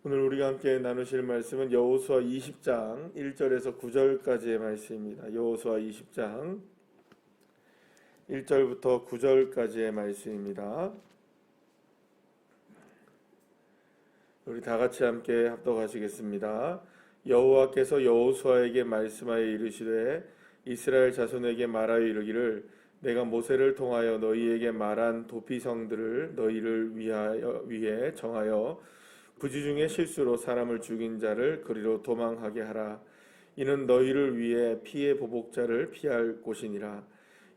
오늘 우리가 함께 나누실 말씀은 여호수아 20장 1절에서 9절까지의 말씀입니다. 여호수아 20장 1절부터 9절까지의 말씀입니다. 우리 다 같이 함께 합독하시겠습니다. 여호와께서 여호수아에게 말씀하여 이르시되 이스라엘 자손에게 말하여 이르기를 내가 모세를 통하여 너희에게 말한 도피성들을 너희를 위해 정하여 부지 중에 실수로 사람을 죽인 자를 그리로 도망하게 하라. 이는 너희를 위해 피의 보복자를 피할 곳이니라.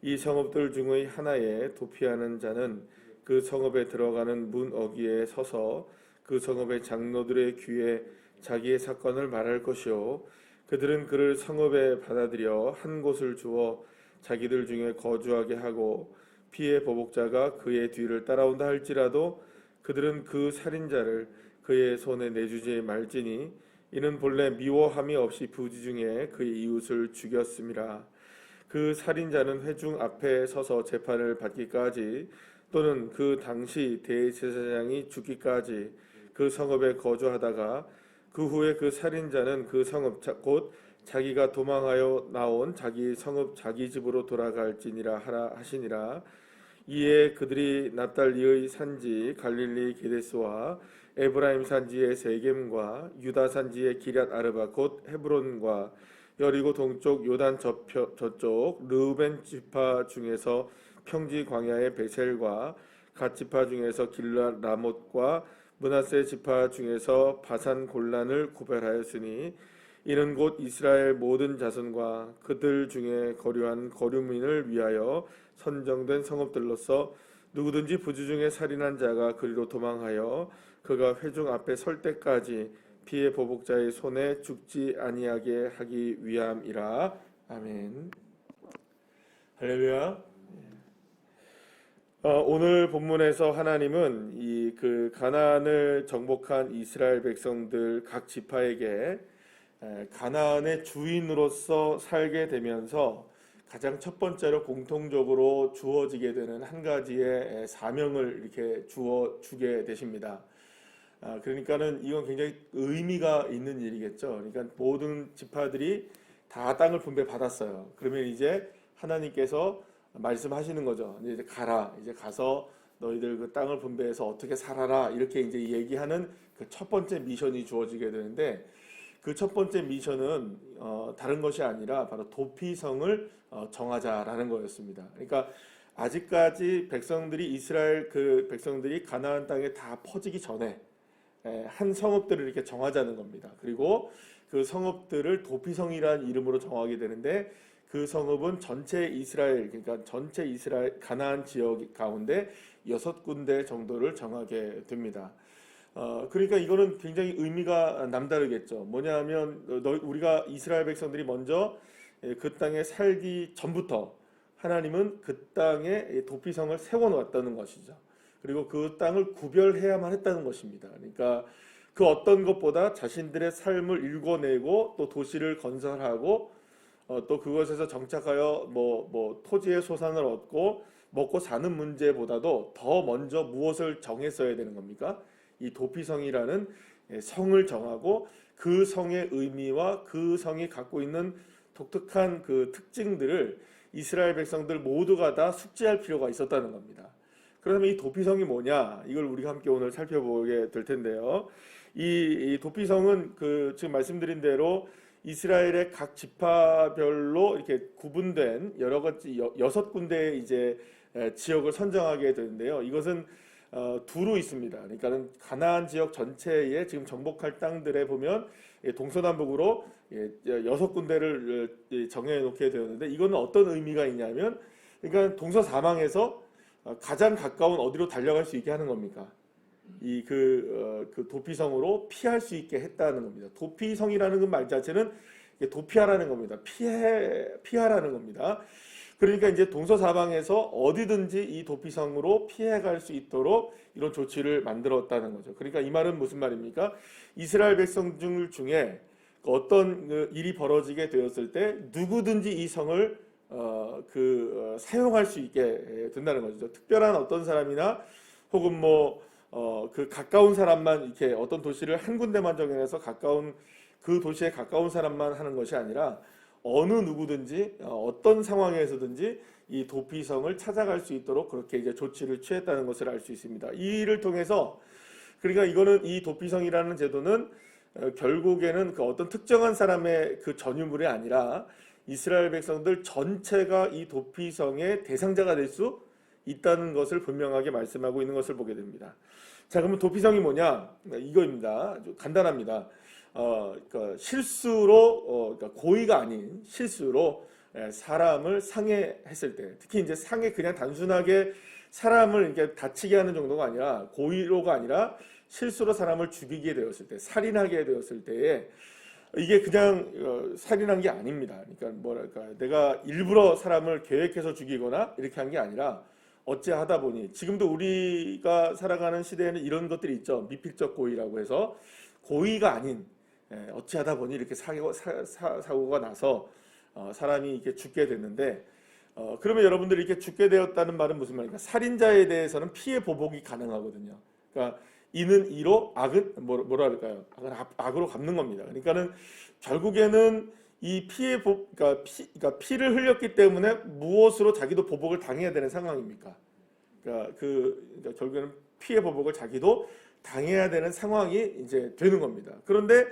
이 성읍들 중의 하나에 도피하는 자는 그 성읍에 들어가는 문 어귀에 서서 그 성읍의 장로들의 귀에 자기의 사건을 말할 것이요 그들은 그를 성읍에 받아들여 한 곳을 주어 자기들 중에 거주하게 하고 피의 보복자가 그의 뒤를 따라온다 할지라도 그들은 그 살인자를 그의 손에 내주지 말지니 이는 본래 미워함이 없이 부지 중에 그의 이웃을 죽였음이라. 그 살인자는 회중 앞에 서서 재판을 받기까지 또는 그 당시 대제사장이 죽기까지 그 성읍에 거주하다가 그 후에 그 살인자는 그 성읍 곧 자기가 도망하여 나온 자기 성읍 자기 집으로 돌아갈지니라 하라 하시니라. 이에 그들이 납달리의 산지 갈릴리 게데스와 에브라임 산지의 세겜과 유다 산지의 기럇 아르바 곧 헤브론과 여리고 동쪽 요단 저쪽 르우벤 지파 중에서 평지 광야의 베셀과 갓 지파 중에서 길랏 라못과 므낫세 지파 중에서 바산 골란을 구별하였으니 이는 곧 이스라엘 모든 자손과 그들 중에 거류한 거류민을 위하여 선정된 성읍들로서 누구든지 부지 중에 살인한 자가 그리로 도망하여 그가 회중 앞에 설 때까지 피의 보복자의 손에 죽지 아니하게 하기 위함이라. 아멘. 할렐루야. 오늘 본문에서 하나님은 이 가나안을 정복한 이스라엘 백성들 각 지파에게 가나안의 주인으로서 살게 되면서 가장 첫 번째로 공통적으로 주어지게 되는 한 가지의 사명을 이렇게 주게 되십니다. 그러니까는 이건 굉장히 의미가 있는 일이겠죠. 그러니까 모든 지파들이 다 땅을 분배받았어요. 그러면 이제 하나님께서 말씀하시는 거죠. 이제 가라. 이제 가서 너희들 그 땅을 분배해서 어떻게 살아라. 이렇게 이제 얘기하는 그 첫 번째 미션이 주어지게 되는데 그 첫 번째 미션은 다른 것이 아니라 바로 도피성을 정하자라는 거였습니다. 그러니까 아직까지 이스라엘 백성들이 가나안 땅에 다 퍼지기 전에 한 성읍들을 이렇게 정하자는 겁니다. 그리고 그 성읍들을 도피성이라는 이름으로 정하게 되는데 그 성읍은 전체 이스라엘 가나안 지역 가운데 6군데 정도를 정하게 됩니다. 그러니까 이거는 굉장히 의미가 남다르겠죠. 뭐냐하면 우리가 이스라엘 백성들이 먼저 그 땅에 살기 전부터 하나님은 그 땅에 도피성을 세워놓았다는 것이죠. 그리고 그 땅을 구별해야만 했다는 것입니다. 그러니까 그 어떤 것보다 자신들의 삶을 일궈내고 또 도시를 건설하고 또 그것에서 정착하여 토지의 소산을 얻고 먹고 사는 문제보다도 더 먼저 무엇을 정했어야 되는 겁니까? 이 도피성이라는 성을 정하고 그 성의 의미와 그 성이 갖고 있는 독특한 그 특징들을 이스라엘 백성들 모두가 다 숙지할 필요가 있었다는 겁니다. 그러면 이 도피성이 뭐냐? 이걸 우리가 함께 오늘 살펴보게 될 텐데요. 이 도피성은 지금 말씀드린 대로 이스라엘의 각 지파별로 이렇게 구분된 여러 가지 6군데의 이제 지역을 선정하게 되는데요. 이것은 두루 있습니다. 그러니까는 가나안 지역 전체에 지금 정복할 땅들에 보면 동서남북으로 6군데를 정해 놓게 되었는데 이거는 어떤 의미가 있냐면 그러니까 동서사망에서 가장 가까운 어디로 달려갈 수 있게 하는 겁니까? 그 도피성으로 피할 수 있게 했다는 겁니다. 도피성이라는 그 말 자체는 도피하라는 겁니다. 피하라는 겁니다. 그러니까 이제 동서사방에서 어디든지 이 도피성으로 피해갈 수 있도록 이런 조치를 만들었다는 거죠. 그러니까 이 말은 무슨 말입니까? 이스라엘 백성들 중에 어떤 일이 벌어지게 되었을 때 누구든지 이 성을 사용할 수 있게 된다는 거죠. 특별한 어떤 사람이나 혹은 그 가까운 사람만 이렇게 어떤 도시를 한 군데만 정해서 가까운 그 도시에 가까운 사람만 하는 것이 아니라 어느 누구든지 어떤 상황에서든지 이 도피성을 찾아갈 수 있도록 그렇게 이제 조치를 취했다는 것을 알 수 있습니다. 이 일을 통해서 그러니까 이거는 이 도피성이라는 제도는 결국에는 그 어떤 특정한 사람의 그 전유물이 아니라 이스라엘 백성들 전체가 이 도피성의 대상자가 될 수 있다는 것을 분명하게 말씀하고 있는 것을 보게 됩니다. 자, 그러면 도피성이 뭐냐? 이거입니다. 아주 간단합니다. 그러니까 실수로 그러니까 고의가 아닌 실수로 사람을 상해했을 때, 특히 이제 상해 그냥 단순하게 사람을 이렇게 다치게 하는 정도가 아니라 고의로가 아니라 실수로 사람을 죽이게 되었을 때, 살인하게 되었을 때에 이게 그냥 살인한 게 아닙니다. 그러니까 뭐랄까 내가 일부러 사람을 계획해서 죽이거나 이렇게 한 게 아니라 어찌하다 보니 지금도 우리가 살아가는 시대에는 이런 것들이 있죠. 미필적 고의라고 해서 고의가 아닌 어찌하다 보니 이렇게 사고가 나서 사람이 이렇게 죽게 됐는데 그러면 여러분들이 이렇게 죽게 되었다는 말은 무슨 말입니까? 살인자에 대해서는 피해 보복이 가능하거든요. 그러니까 이는 이로 악은 뭐라 할까요? 악은 악으로 갚는 겁니다. 그러니까는 결국에는 이 그러니까 피를 흘렸기 때문에 무엇으로 자기도 보복을 당해야 되는 상황입니까? 그러니까 결국에는 피해 보복을 자기도 당해야 되는 상황이 이제 되는 겁니다. 그런데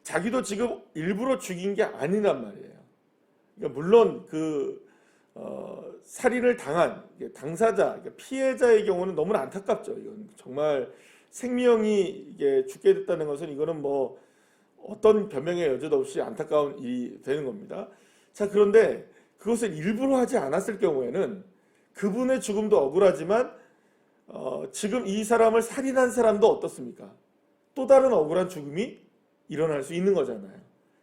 자기도 지금 일부러 죽인 게 아니란 말이에요. 그러니까 물론 살인을 당한 당사자, 그러니까 피해자의 경우는 너무나 안타깝죠. 이건 정말 생명이 이게 죽게 됐다는 것은 이거는 뭐 어떤 변명의 여지도 없이 안타까운 일이 되는 겁니다. 자, 그런데 그것을 일부러 하지 않았을 경우에는 그분의 죽음도 억울하지만 지금 이 사람을 살인한 사람도 어떻습니까? 또 다른 억울한 죽음이 일어날 수 있는 거잖아요.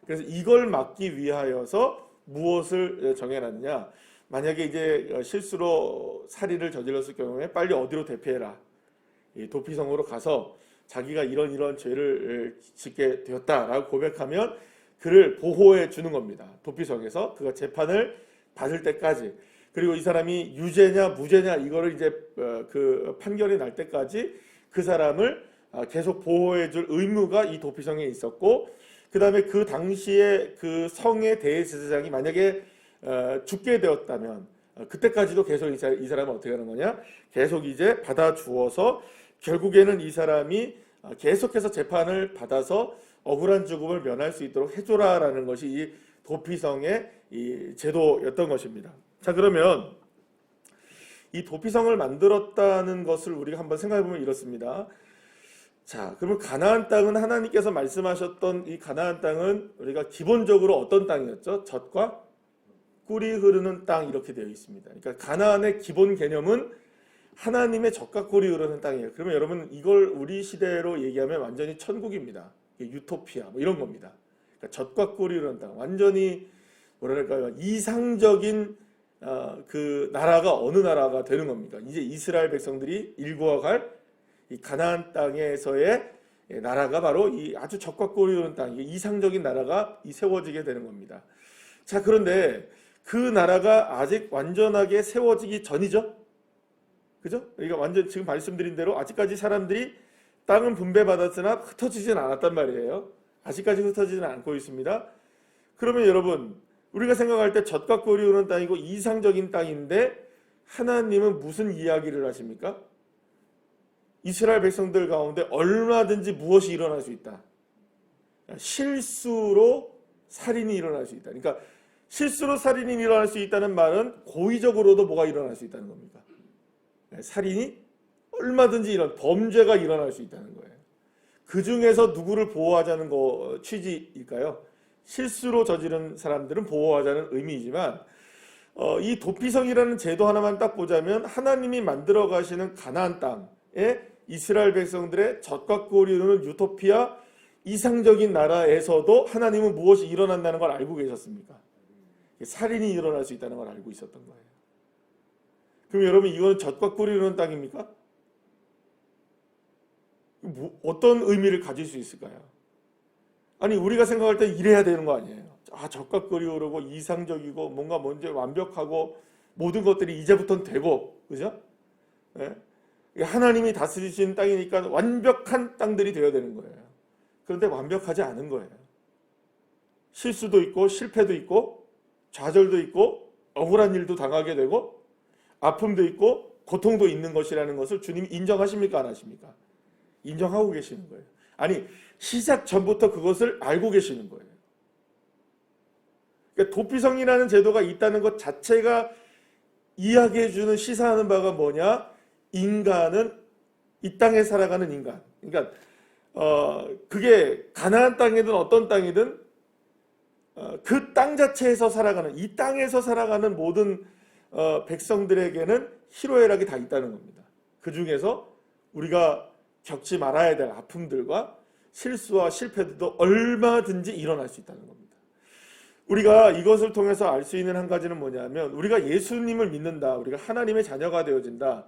그래서 이걸 막기 위하여서 무엇을 정해놨느냐? 만약에 이제 실수로 살인을 저질렀을 경우에 빨리 어디로 대피해라. 이 도피성으로 가서 자기가 이런 죄를 짓게 되었다라고 고백하면 그를 보호해 주는 겁니다. 도피성에서 그가 재판을 받을 때까지, 그리고 이 사람이 유죄냐 무죄냐 이거를 이제 그 판결이 날 때까지 그 사람을 계속 보호해 줄 의무가 이 도피성에 있었고, 그 다음에 그 당시에 그 성의 대제사장이 만약에 죽게 되었다면 그때까지도 계속 이 사람은 어떻게 하는 거냐? 계속 이제 받아주어서 결국에는 이 사람이 계속해서 재판을 받아서 억울한 죽음을 면할 수 있도록 해줘라라는 것이 이 도피성의 이 제도였던 것입니다. 자, 그러면 이 도피성을 만들었다는 것을 우리가 한번 생각해 보면 이렇습니다. 자, 그러면 가나안 땅은 하나님께서 말씀하셨던 이 가나안 땅은 우리가 기본적으로 어떤 땅이었죠? 젖과 꿀이 흐르는 땅 이렇게 되어 있습니다. 그러니까 가나안의 기본 개념은 하나님의 젖과 꿀이 흐르는 땅이에요. 그러면 여러분 이걸 우리 시대로 얘기하면 완전히 천국입니다. 유토피아 뭐 이런 겁니다. 그러니까 젖과 꿀이 흐르는 땅, 완전히 뭐랄까요, 이상적인 그 나라가 어느 나라가 되는 겁니까? 이제 이스라엘 백성들이 일구어갈 이 가나안 땅에서의 나라가 바로 이 아주 젖과 꿀이 흐르는 땅, 이상적인 나라가 세워지게 되는 겁니다. 자, 그런데 그 나라가 아직 완전하게 세워지기 전이죠. 그죠? 그러니까 완전 지금 말씀드린 대로 아직까지 사람들이 땅은 분배받았으나 흩어지진 않았단 말이에요. 아직까지 흩어지진 않고 있습니다. 그러면 여러분, 우리가 생각할 때 젖과 꿀이 흐르는 땅이고 이상적인 땅인데 하나님은 무슨 이야기를 하십니까? 이스라엘 백성들 가운데 얼마든지 무엇이 일어날 수 있다. 실수로 살인이 일어날 수 있다. 그러니까 실수로 살인이 일어날 수 있다는 말은 고의적으로도 뭐가 일어날 수 있다는 겁니다. 살인이 얼마든지 이런 범죄가 일어날 수 있다는 거예요. 그 중에서 누구를 보호하자는 거 취지일까요? 실수로 저지른 사람들은 보호하자는 의미이지만 이 도피성이라는 제도 하나만 딱 보자면 하나님이 만들어 가시는 가나안 땅에 이스라엘 백성들의 젖과 꿀이 흐르는 유토피아 이상적인 나라에서도 하나님은 무엇이 일어난다는 걸 알고 계셨습니까? 살인이 일어날 수 있다는 걸 알고 있었던 거예요. 그럼 여러분 이거는 젖과 꿀이 흐르는 땅입니까? 어떤 의미를 가질 수 있을까요? 아니 우리가 생각할 때 이래야 되는 거 아니에요? 젖과 꿀이 흐르고 이상적이고 뭔가 먼저 완벽하고 모든 것들이 이제부터는 되고, 그죠? 네? 하나님이 다스리시는 땅이니까 완벽한 땅들이 되어야 되는 거예요. 그런데 완벽하지 않은 거예요. 실수도 있고 실패도 있고 좌절도 있고 억울한 일도 당하게 되고 아픔도 있고 고통도 있는 것이라는 것을 주님이 인정하십니까? 안 하십니까? 인정하고 계시는 거예요. 아니, 시작 전부터 그것을 알고 계시는 거예요. 그러니까 도피성이라는 제도가 있다는 것 자체가 이야기해주는 시사하는 바가 뭐냐? 인간은 이 땅에 살아가는 인간. 그러니까 그게 가나안 땅이든 어떤 땅이든 그 땅 자체에서 살아가는, 이 땅에서 살아가는 모든 백성들에게는 희로애락이 다 있다는 겁니다. 그 중에서 우리가 겪지 말아야 될 아픔들과 실수와 실패들도 얼마든지 일어날 수 있다는 겁니다. 우리가 이것을 통해서 알 수 있는 한 가지는 뭐냐면, 우리가 예수님을 믿는다, 우리가 하나님의 자녀가 되어진다.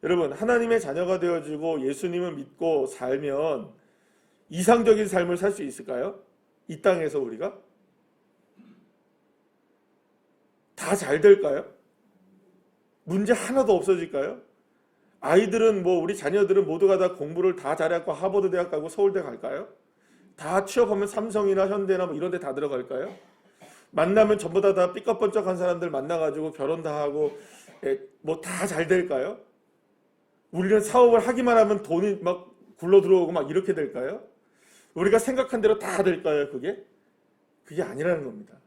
여러분, 하나님의 자녀가 되어지고 예수님을 믿고 살면 이상적인 삶을 살 수 있을까요? 이 땅에서 우리가 다 잘 될까요? 문제 하나도 없어질까요? 아이들은 우리 자녀들은 모두가 다 공부를 다 잘해갖고 하버드 대학 가고 서울대 갈까요? 다 취업하면 삼성이나 현대나 이런 데 다 들어갈까요? 만나면 전부 다 삐까뻔쩍한 사람들 만나가지고 결혼 다 하고 다 잘 될까요? 우리는 사업을 하기만 하면 돈이 막 굴러 들어오고 막 이렇게 될까요? 우리가 생각한 대로 다 될까요? 그게 아니라는 겁니다.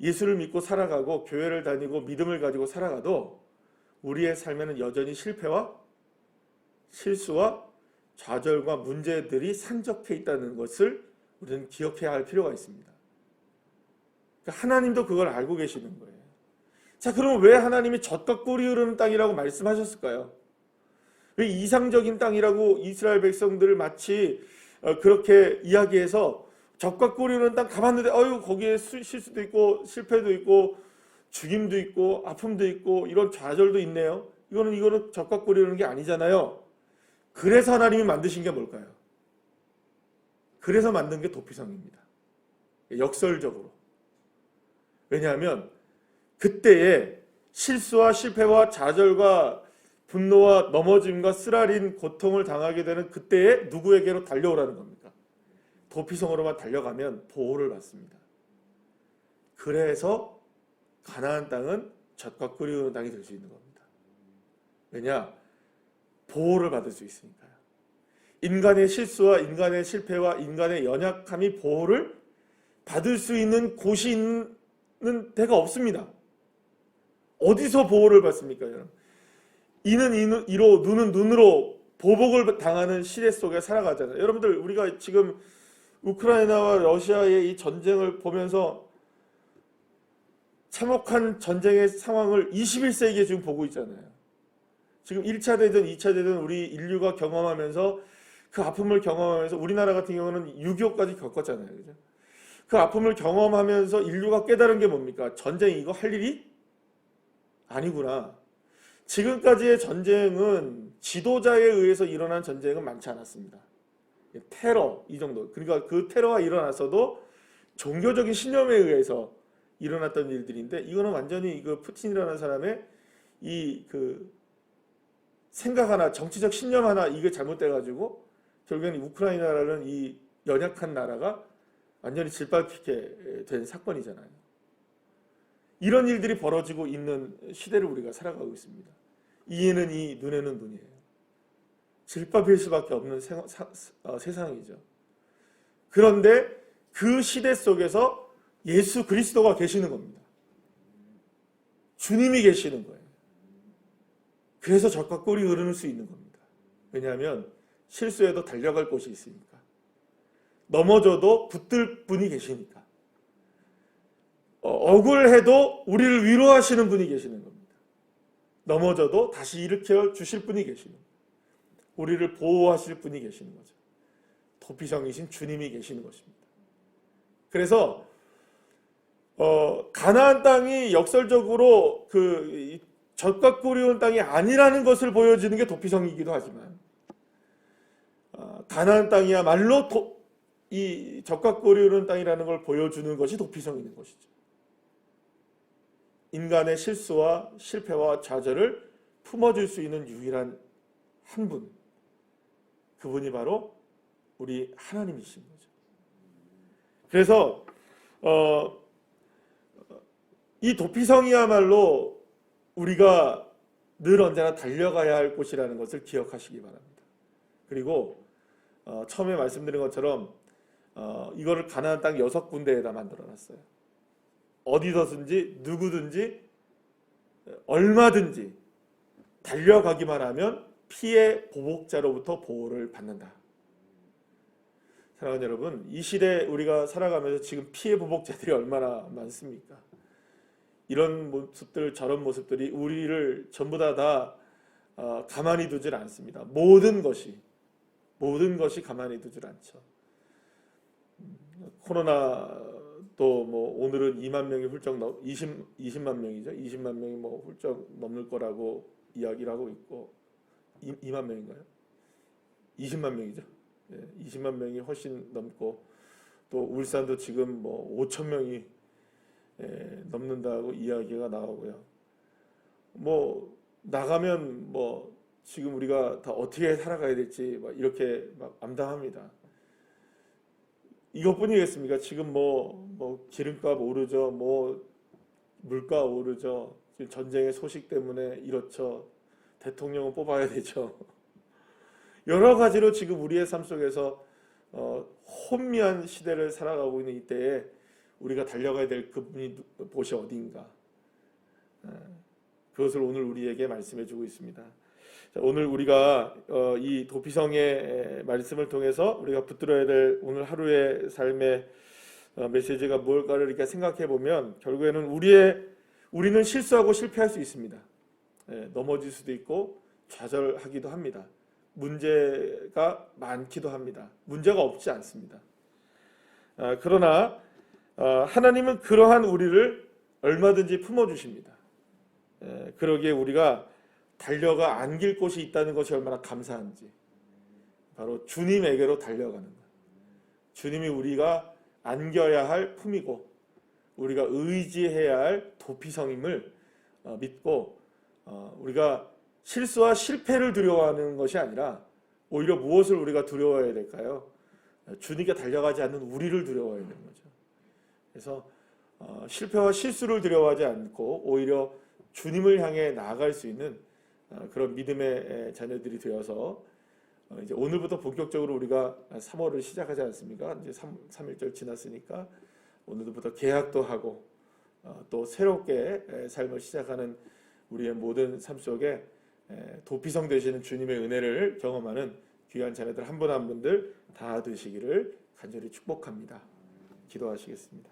예수를 믿고 살아가고 교회를 다니고 믿음을 가지고 살아가도 우리의 삶에는 여전히 실패와 실수와 좌절과 문제들이 산적해 있다는 것을 우리는 기억해야 할 필요가 있습니다. 그러니까 하나님도 그걸 알고 계시는 거예요. 자, 그러면 왜 하나님이 젖과 꿀이 흐르는 땅이라고 말씀하셨을까요? 왜 이상적인 땅이라고 이스라엘 백성들을 마치 그렇게 이야기해서 젖과 꿀이 흐르는 땅 가봤는데 거기에 실수도 있고 실패도 있고 죽임도 있고 아픔도 있고 이런 좌절도 있네요. 이거는 젖과 꿀이 흐르는 게 아니잖아요. 그래서 하나님이 만드신 게 뭘까요? 그래서 만든 게 도피성입니다. 역설적으로. 왜냐하면 그때에 실수와 실패와 좌절과 분노와 넘어짐과 쓰라린 고통을 당하게 되는 그때에 누구에게로 달려오라는 겁니까? 도피성으로만 달려가면 보호를 받습니다. 그래서 가나안 땅은 젖과 꿀이 흐르는 땅이 될 수 있는 겁니다. 왜냐? 보호를 받을 수 있으니까요. 인간의 실수와 인간의 실패와 인간의 연약함이 보호를 받을 수 있는 곳이 있는 데가 없습니다. 어디서 보호를 받습니까, 여러분? 이는 이로, 눈은 눈으로 보복을 당하는 시대 속에 살아가잖아요. 여러분들, 우리가 지금 우크라이나와 러시아의 이 전쟁을 보면서 참혹한 전쟁의 상황을 21세기에 지금 보고 있잖아요. 지금 1차 대전, 2차 대전 우리 인류가 경험하면서 그 아픔을 경험하면서 우리나라 같은 경우는 6.25까지 겪었잖아요. 그죠? 그 아픔을 경험하면서 인류가 깨달은 게 뭡니까? 전쟁 이거 할 일이 아니구나. 지금까지의 전쟁은 지도자에 의해서 일어난 전쟁은 많지 않았습니다. 테러 이 정도. 그러니까 그 테러가 일어났어도 종교적인 신념에 의해서 일어났던 일들인데, 이거는 완전히 푸틴이라는 사람의 생각 하나, 정치적 신념 하나, 이게 잘못돼가지고 결국엔 우크라이나라는 이 연약한 나라가 완전히 질밟히게 된 사건이잖아요. 이런 일들이 벌어지고 있는 시대를 우리가 살아가고 있습니다. 이에는 이, 눈에는 눈이에요. 질밟힐 수밖에 없는 세상이죠. 그런데 그 시대 속에서 예수 그리스도가 계시는 겁니다. 주님이 계시는 거예요. 그래서 젖과 꿀이 흐르는 수 있는 겁니다. 왜냐하면 실수해도 달려갈 곳이 있으니까. 넘어져도 붙들 분이 계시니까. 억울해도 우리를 위로하시는 분이 계시는 겁니다. 넘어져도 다시 일으켜 주실 분이 계시는 겁니다. 우리를 보호하실 분이 계시는 거죠. 도피성이신 주님이 계시는 것입니다. 그래서 가나안 땅이 역설적으로 젖과 꿀이 흐르는 땅이 아니라는 것을 보여주는 게 도피성이기도 하지만, 가나안 땅이야말로 이 젖과 꿀이 흐르는 땅이라는 걸 보여주는 것이 도피성인 것이죠. 인간의 실수와 실패와 좌절을 품어줄 수 있는 유일한 한 분, 그분이 바로 우리 하나님이신 거죠. 그래서 이 도피성이야말로 우리가 늘 언제나 달려가야 할 곳이라는 것을 기억하시기 바랍니다. 그리고 처음에 말씀드린 것처럼 이거를 가나안 땅 6군데에다 만들어놨어요. 어디서든지 누구든지 얼마든지 달려가기만 하면 피해 보복자로부터 보호를 받는다. 사랑하는 여러분, 이 시대에 우리가 살아가면서 지금 피해 보복자들이 얼마나 많습니까? 이런 모습들, 저런 모습들이 우리를 전부 다 가만히 두질 않습니다. 모든 것이 가만히 두질 않죠. 코로나도 뭐 오늘은 2만 명이 훌쩍 20만 명이죠. 20만 명이 뭐 훌쩍 넘을 거라고 이야기를 하고 있고 2만 명인가요? 20만 명이죠. 20만 명이 훨씬 넘고 또 울산도 지금 뭐 5천 명이 넘는다고 이야기가 나오고요. 뭐 나가면 뭐 지금 우리가 다 어떻게 살아가야 될지 막 이렇게 막 암담합니다. 이것뿐이겠습니까? 지금 뭐 기름값 오르죠, 뭐 물가 오르죠, 지금 전쟁의 소식 때문에 이렇죠. 대통령은 뽑아야 되죠. 여러 가지로 지금 우리의 삶 속에서 혼미한 시대를 살아가고 있는 이때에 우리가 달려가야 될 곳이 어디인가? 그것을 오늘 우리에게 말씀해주고 있습니다. 자, 오늘 우리가 이 도피성의 말씀을 통해서 우리가 붙들어야 될 오늘 하루의 삶의 메시지가 뭘까를 이렇게 생각해 보면 결국에는 우리는 실수하고 실패할 수 있습니다. 넘어질 수도 있고 좌절하기도 합니다. 문제가 많기도 합니다. 문제가 없지 않습니다. 그러나 하나님은 그러한 우리를 얼마든지 품어주십니다. 그러기에 우리가 달려가 안길 곳이 있다는 것이 얼마나 감사한지, 바로 주님에게로 달려가는 것. 주님이 우리가 안겨야 할 품이고 우리가 의지해야 할 도피성임을 믿고 우리가 실수와 실패를 두려워하는 것이 아니라 오히려 무엇을 우리가 두려워해야 될까요? 주님께 달려가지 않는 우리를 두려워해야 되는 거죠. 그래서 실패와 실수를 두려워하지 않고 오히려 주님을 향해 나아갈 수 있는 그런 믿음의 자녀들이 되어서 이제 오늘부터 본격적으로 우리가 3월을 시작하지 않습니까? 이제 3일절 지났으니까 오늘부터 계약도 하고 또 새롭게 삶을 시작하는 우리의 모든 삶 속에 도피성 되시는 주님의 은혜를 경험하는 귀한 자녀들 한 분 한 분들 다 되시기를 간절히 축복합니다. 기도하시겠습니다.